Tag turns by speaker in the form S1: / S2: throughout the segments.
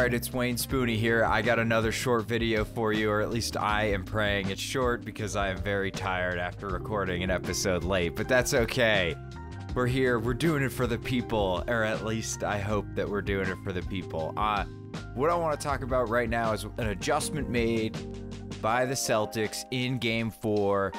S1: Alright, it's Wayne Spooney here. I got another short video for you, or at least I am praying it's short because I am very tired after recording an episode late, but that's okay. We're here, we're doing it for the people, or at least I hope that we're doing it for the people. What I want to talk about right now is an adjustment made by the Celtics in Game 4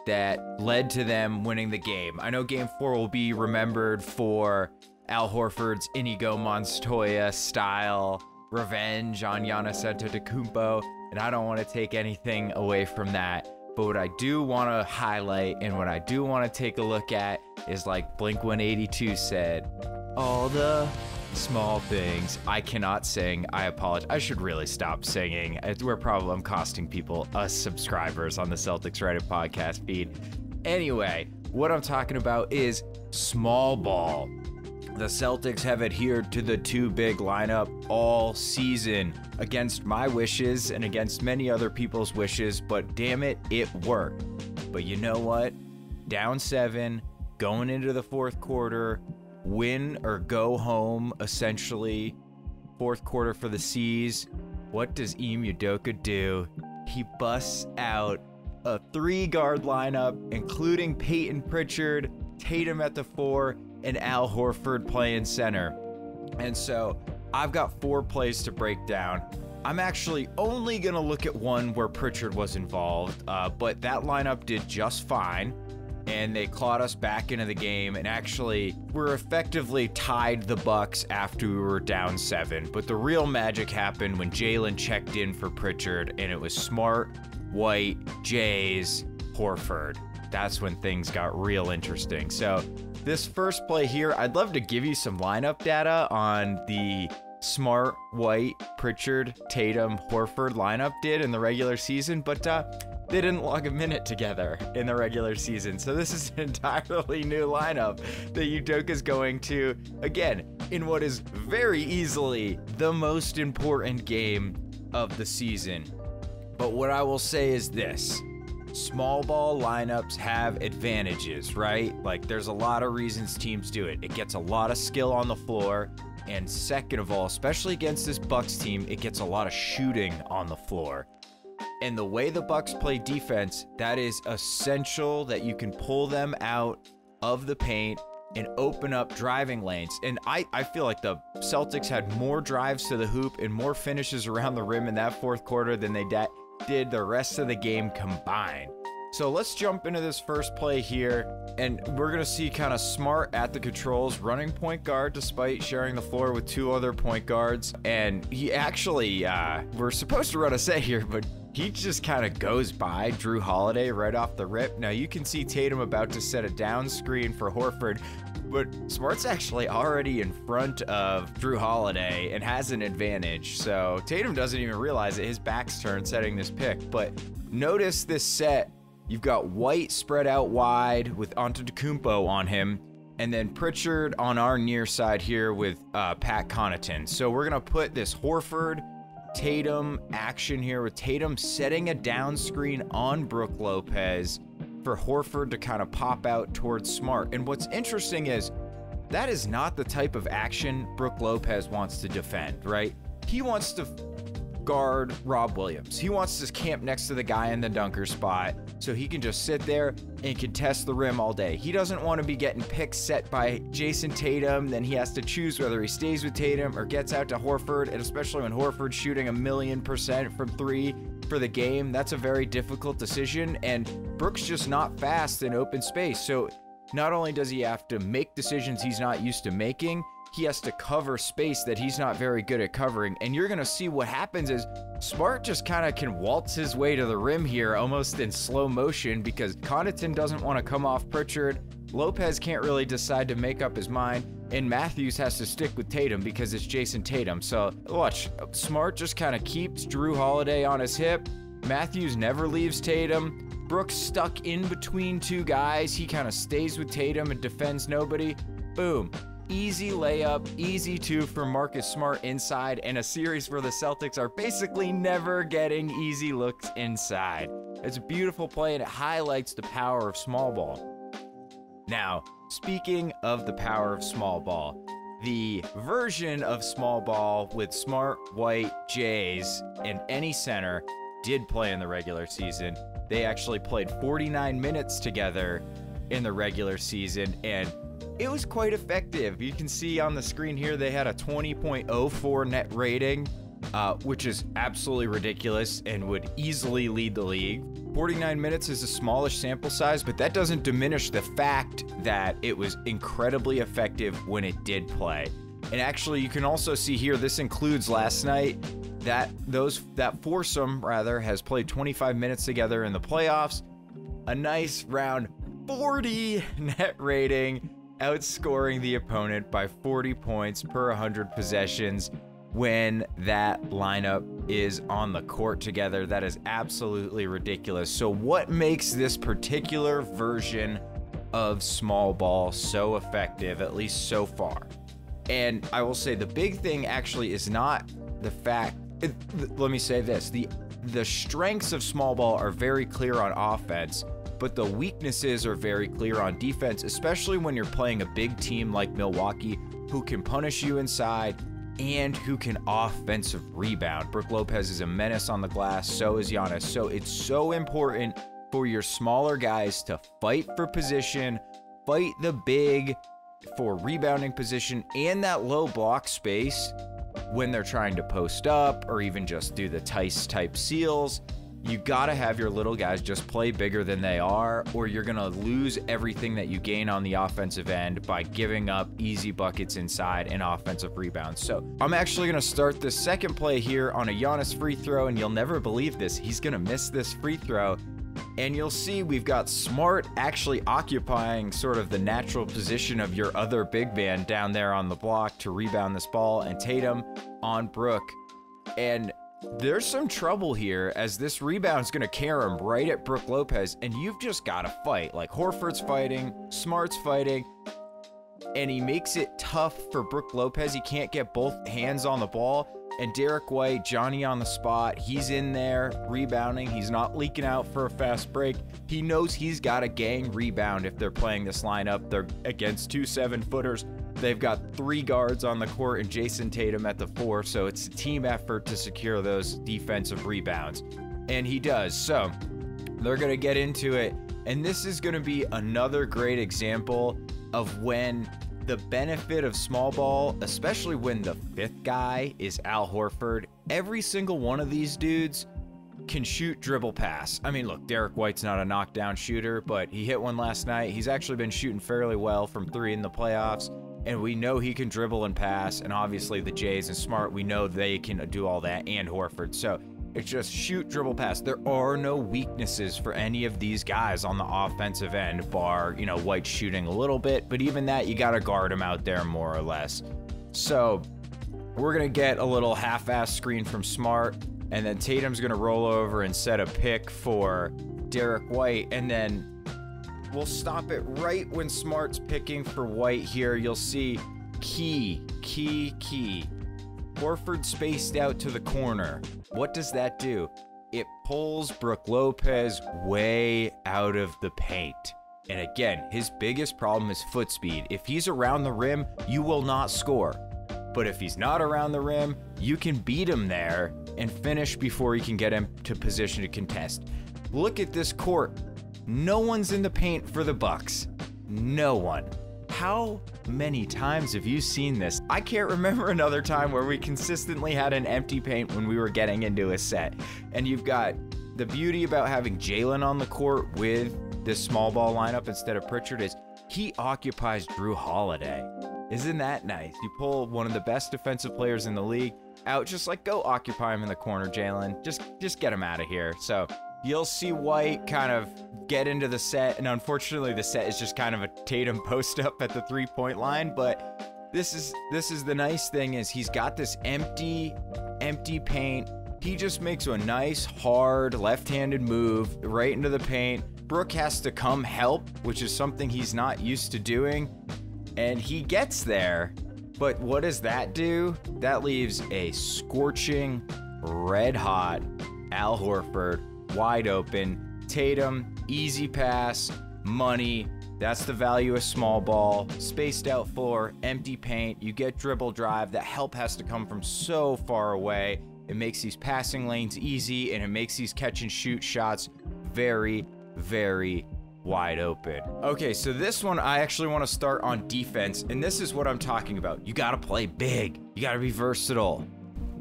S1: that led to them winning the game. I know Game 4 will be remembered for Al Horford's Inigo Montoya style revenge on Giannis Antetokounmpo, and I don't want to take anything away from that. But what I do want to highlight and what I do want to take a look at is, like Blink-182 said, all the small things. I cannot sing. I apologize. I should really stop singing. I'm costing us subscribers on the Celtics Reddit podcast feed. Anyway, what I'm talking about is small ball. The Celtics have adhered to the two big lineup all season against my wishes and against many other people's wishes, but damn it, it worked. But you know what? Down 7, going into the fourth quarter, win or go home, essentially. Fourth quarter for the C's. What does Ime Udoka do? He busts out a 3-guard lineup, including Peyton Pritchard, Tatum at the 4, and Al Horford playing center. And so I've got 4 plays to break down. I'm actually only going to look at one where Pritchard was involved, but that lineup did just fine. And they clawed us back into the game, and actually we're effectively tied the Bucks after we were down 7. But the real magic happened when Jalen checked in for Pritchard, and it was Smart, White, Jays, Horford. That's when things got real interesting. So this first play here, I'd love to give you some lineup data on the Smart, White, Pritchard, Tatum, Horford lineup did in the regular season, but they didn't log a minute together in the regular season. So this is an entirely new lineup that Udoka's going to, again, in what is very easily the most important game of the season. But what I will say is this. Small ball lineups have advantages, right? Like, there's a lot of reasons teams do it. It gets a lot of skill on the floor. And second of all, especially against this Bucks team, it gets a lot of shooting on the floor. And the way the Bucks play defense, that is essential that you can pull them out of the paint and open up driving lanes. And I feel like the Celtics had more drives to the hoop and more finishes around the rim in that fourth quarter than they did the rest of the game combined. So let's jump into this first play here, and we're going to see kind of Smart at the controls, running point guard despite sharing the floor with 2 other point guards. And he actually, we're supposed to run a set here, but he just kind of goes by Drew Holiday right off the rip. Now you can see Tatum about to set a down screen for Horford, but Smart's actually already in front of Drew Holiday and has an advantage. So Tatum doesn't even realize it. His back's turned setting this pick. But notice this set. You've got White spread out wide with Antetokounmpo on him, and then Pritchard on our near side here with Pat Connaughton. So we're going to put this Horford Tatum action here with Tatum setting a down screen on Brook Lopez for Horford to kind of pop out towards Smart. And what's interesting is that is not the type of action Brook Lopez wants to defend, right? He wants to guard Rob Williams. He wants to camp next to the guy in the dunker spot so he can just sit there and contest the rim all day. He doesn't want to be getting picks set by Jason Tatum. Then he has to choose whether he stays with Tatum or gets out to Horford, and especially when Horford's shooting 1,000,000% from 3 for the game, that's a very difficult decision, and Brook's just not fast in open space. So not only does he have to make decisions he's not used to making, he has to cover space that he's not very good at covering. And you're going to see what happens is Smart just kind of can waltz his way to the rim here almost in slow motion because Connaughton doesn't want to come off Pritchard. Lopez can't really decide to make up his mind. And Matthews has to stick with Tatum because it's Jason Tatum. So watch, Smart just kind of keeps Drew Holiday on his hip. Matthews never leaves Tatum. Brooks stuck in between 2 guys. He kind of stays with Tatum and defends nobody. Boom. Easy layup, easy 2 for Marcus Smart inside, and a series where the Celtics are basically never getting easy looks inside. It's a beautiful play, and it highlights the power of small ball. Now, speaking of the power of small ball, the version of small ball with Smart, White, Jays, and any center did play in the regular season. They actually played 49 minutes together in the regular season, and it was quite effective. You can see on the screen here, they had a 20.04 net rating, which is absolutely ridiculous and would easily lead the league. 49 minutes is a smallish sample size, but that doesn't diminish the fact that it was incredibly effective when it did play. And actually, you can also see here, this includes last night, that foursome rather has played 25 minutes together in the playoffs. A nice round 40 net rating, outscoring the opponent by 40 points per 100 possessions. When that lineup is on the court together, that is absolutely ridiculous. So what makes this particular version of small ball so effective, at least so far? And I will say the big thing actually is not the fact, let me say this, the strengths of small ball are very clear on offense, but the weaknesses are very clear on defense, especially when you're playing a big team like Milwaukee who can punish you inside and who can offensive rebound. Brook Lopez is a menace on the glass, so is Giannis. So it's so important for your smaller guys to fight for position, fight the big for rebounding position and that low block space when they're trying to post up or even just do the Tice type seals. You gotta have your little guys just play bigger than they are, or you're gonna lose everything that you gain on the offensive end by giving up easy buckets inside and offensive rebounds. So I'm actually gonna start the second play here on a Giannis free throw, and you'll never believe this. He's gonna miss this free throw, and you'll see we've got Smart actually occupying sort of the natural position of your other big man down there on the block to rebound this ball, and Tatum on Brook. And there's some trouble here as this rebound's gonna carry him right at Brook Lopez, and you've just gotta fight. Like, Horford's fighting, Smart's fighting, and he makes it tough for Brook Lopez. He can't get both hands on the ball, and Derek White, Johnny on the spot, he's in there rebounding. He's not leaking out for a fast break. He knows he's got a gang rebound if they're playing this lineup. They're against 2 7-footers. They've got 3 guards on the court and Jason Tatum at the 4, so it's a team effort to secure those defensive rebounds. And he does. So they're going to get into it, and this is going to be another great example of when the benefit of small ball, especially when the 5th guy is Al Horford. Every single one of these dudes can shoot, dribble, pass. I mean, look, Derek White's not a knockdown shooter, but he hit one last night. He's actually been shooting fairly well from 3 in the playoffs. And we know he can dribble and pass, and obviously the Jays and Smart, we know they can do all that, and Horford. So it's just shoot, dribble, pass. There are no weaknesses for any of these guys on the offensive end, bar, you know, White shooting a little bit, but even that, you got to guard him out there more or less. So we're going to get a little half-ass screen from Smart, and then Tatum's going to roll over and set a pick for Derek White, and then we'll stop it right when Smart's picking for White here. You'll see key. Horford spaced out to the corner. What does that do? It pulls Brook Lopez way out of the paint. And again, his biggest problem is foot speed. If he's around the rim, you will not score. But if he's not around the rim, you can beat him there and finish before you can get him to position to contest. Look at this court. No one's in the paint for the Bucks. No one. How many times have you seen this? I can't remember another time where we consistently had an empty paint when we were getting into a set. And you've got the beauty about having Jalen on the court with this small ball lineup instead of Pritchard is he occupies Drew Holiday. Isn't that nice? You pull one of the best defensive players in the league out, just like, go occupy him in the corner, Jalen. Just get him out of here. So you'll see White kind of get into the set, and unfortunately the set is just kind of a Tatum post up at the 3-point line, but this is the nice thing is he's got this empty paint. He just makes a nice hard left-handed move right into the paint. Brook has to come help, which is something he's not used to doing, and he gets there. But what does that do? That leaves a scorching, red-hot Al Horford wide open. Tatum, easy pass, money, That's the value of small ball. Spaced out floor, empty paint. You get dribble drive. That help has to come from so far away. It makes these passing lanes easy, and it makes these catch and shoot shots very, very wide open. Okay, so this one I actually want to start on defense, and this is what I'm talking about. You got to play big. You got to be versatile.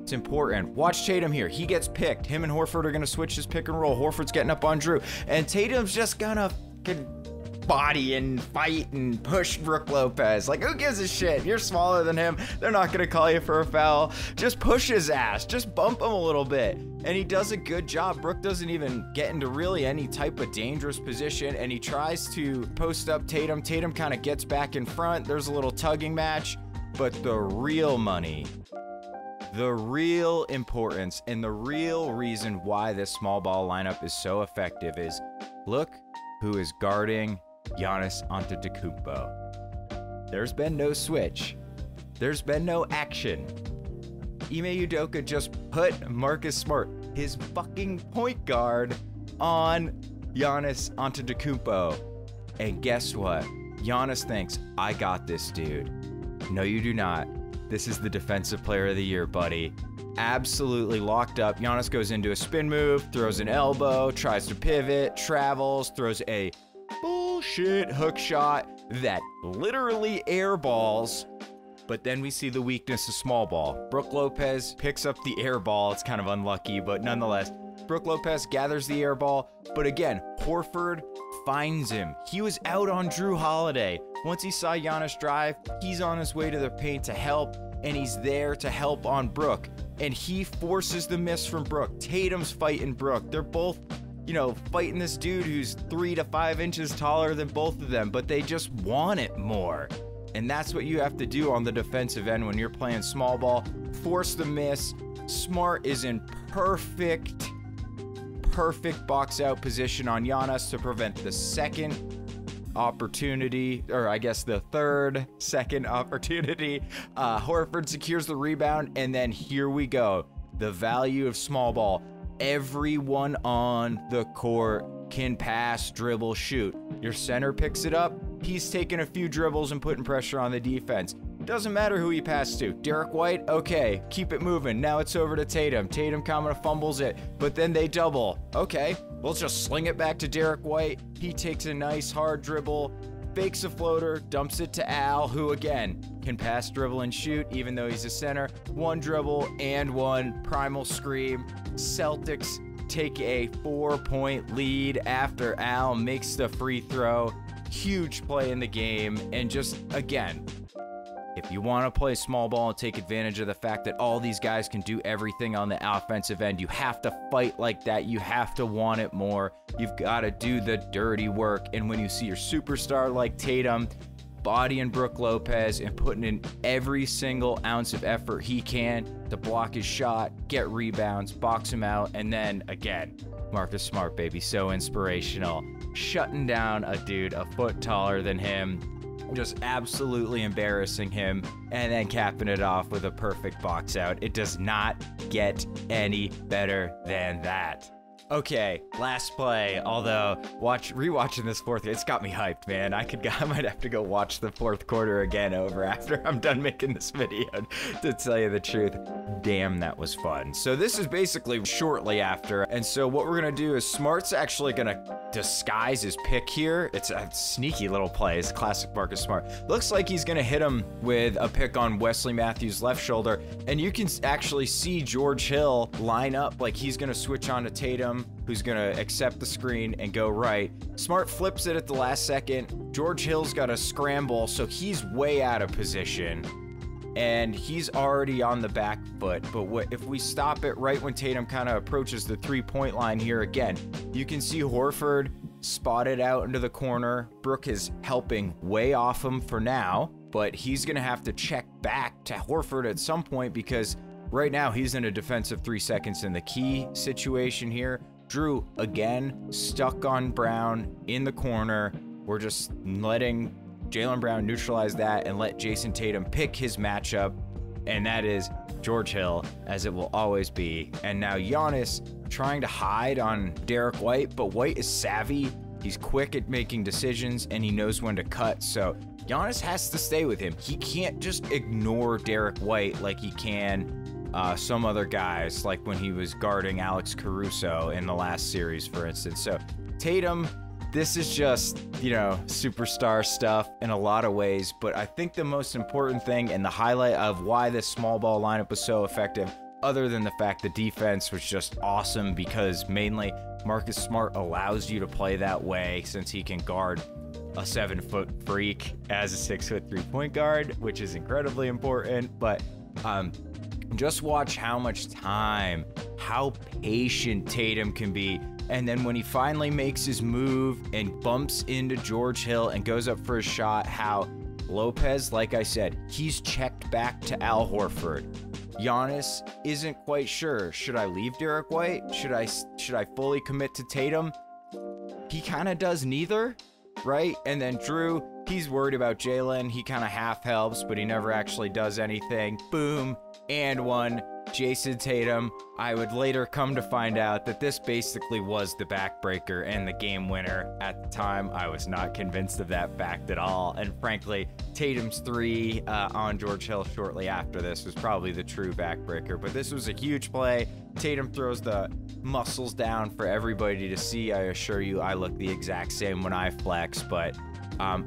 S1: It's important. Watch Tatum here. He gets picked. Him and Horford are going to switch his pick and roll. Horford's getting up on Drew, and Tatum's just gonna body and fight and push Brook Lopez. Like, who gives a shit? You're smaller than him. They're not gonna call you for a foul. Just push his ass. Just bump him a little bit. And he does a good job. Brook doesn't even get into really any type of dangerous position, and he tries to post up Tatum. Tatum kind of gets back in front. There's a little tugging match, but the real money, the real importance, and the real reason why this small ball lineup is so effective is look who is guarding Giannis Antetokounmpo. There's been no switch. There's been no action. Ime Udoka just put Marcus Smart, his fucking point guard, on Giannis Antetokounmpo. And guess what? Giannis thinks, I got this, dude. No, you do not. This is the defensive player of the year, buddy. Absolutely locked up. Giannis goes into a spin move, throws an elbow, tries to pivot, travels, throws a bullshit hook shot that literally airballs. But then we see the weakness of small ball. Brook Lopez picks up the air ball. It's kind of unlucky, but nonetheless, Brook Lopez gathers the air ball. But again, Horford finds him. He was out on Drew Holiday. Once he saw Giannis drive, he's on his way to the paint to help, and he's there to help on Brook. And he forces the miss from Brook. Tatum's fighting Brook. They're both, fighting this dude who's 3 to 5 inches taller than both of them, but they just want it more. And that's what you have to do on the defensive end when you're playing small ball. Force the miss. Smart is in perfect box out position on Giannis to prevent the second opportunity, or I guess the third second opportunity. Horford secures the rebound, and then here we go. The value of small ball. Everyone on the court can pass, dribble, shoot. Your center picks it up. He's taking a few dribbles and putting pressure on the defense. Doesn't matter who he passed to. Derek White, okay, keep it moving. Now it's over to Tatum. Tatum kind of fumbles it, but then they double. Okay, we'll just sling it back to Derek White. He takes a nice hard dribble, fakes a floater, dumps it to Al, who again can pass, dribble, and shoot, even though he's a center. One dribble and one primal scream. Celtics take a 4-point lead after Al makes the free throw. Huge play in the game, and just again, if you want to play small ball and take advantage of the fact that all these guys can do everything on the offensive end, you have to fight like that. You have to want it more. You've got to do the dirty work. And when you see your superstar like Tatum bodying Brook Lopez and putting in every single ounce of effort he can to block his shot, get rebounds, box him out, and then again, Marcus Smart, baby, so inspirational. Shutting down a dude a foot taller than him, just absolutely embarrassing him, and then capping it off with a perfect box out. It does not get any better than that. Okay, last play, although rewatching this fourth, it's got me hyped, man. I might have to go watch the fourth quarter again over after I'm done making this video, to tell you the truth. Damn, that was fun. So this is basically shortly after, and so what we're gonna do is Smart's actually gonna disguise his pick here. It's a sneaky little play. It's classic Marcus Smart. Looks like he's gonna hit him with a pick on Wesley Matthews' left shoulder, and you can actually see George Hill line up like he's gonna switch on to Tatum, who's gonna accept the screen and go right. Smart flips it at the last second. George Hill's got a scramble, so he's way out of position, and he's already on the back foot. But if we stop it right when Tatum kind of approaches the three-point line here again, you can see Horford spotted out into the corner. Brook is helping way off him for now, but he's gonna have to check back to Horford at some point, because right now he's in a defensive 3 seconds in the key situation here. Drew, again, stuck on Brown in the corner. We're just letting Jaylen Brown neutralize that and let Jason Tatum pick his matchup, and that is George Hill, as it will always be. And now Giannis trying to hide on Derek White, but White is savvy. He's quick at making decisions, and he knows when to cut. So Giannis has to stay with him. He can't just ignore Derek White like he can some other guys, like when he was guarding Alex Caruso in the last series, for instance. So Tatum, this is just, you know, superstar stuff in a lot of ways. But I think the most important thing and the highlight of why this small ball lineup was so effective, other than the fact the defense was just awesome, because mainly Marcus Smart allows you to play that way since he can guard a 7-foot freak as a 6-foot 3-point guard, which is incredibly important. But just watch how much time, how patient Tatum can be. And then when he finally makes his move and bumps into George Hill and goes up for a shot, how Lopez, like I said, he's checked back to Al Horford. Giannis isn't quite sure. Should I leave Derek White? Should I fully commit to Tatum? He kind of does neither, right? And then Drew, he's worried about Jalen. He kind of half helps, but he never actually does anything. Boom. And one. Jason Tatum. I would later come to find out that this basically was the backbreaker and the game winner. At the time, I was not convinced of that fact at all. And frankly, Tatum's 3 on George Hill shortly after this was probably the true backbreaker. But this was a huge play. Tatum throws the muscles down for everybody to see. I assure you, I look the exact same when I flex. But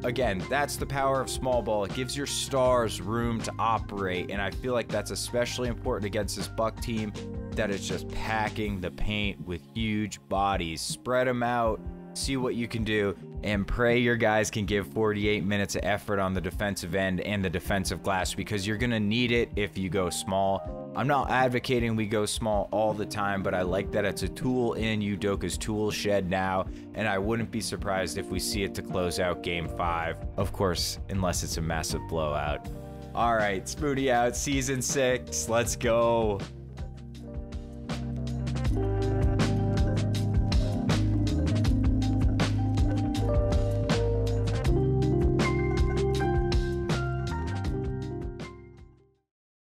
S1: again, that's the power of small ball. It gives your stars room to operate, and I feel like that's especially important against this Buck team that is just packing the paint with huge bodies. Spread them out, see what you can do, and pray your guys can give 48 minutes of effort on the defensive end and the defensive glass, because you're going to need it if you go small. I'm not advocating we go small all the time, but I like that it's a tool in Udoka's tool shed now, and I wouldn't be surprised if we see it to close out Game 5. Of course, unless it's a massive blowout. All right, Spooney out, Season 6. Let's go.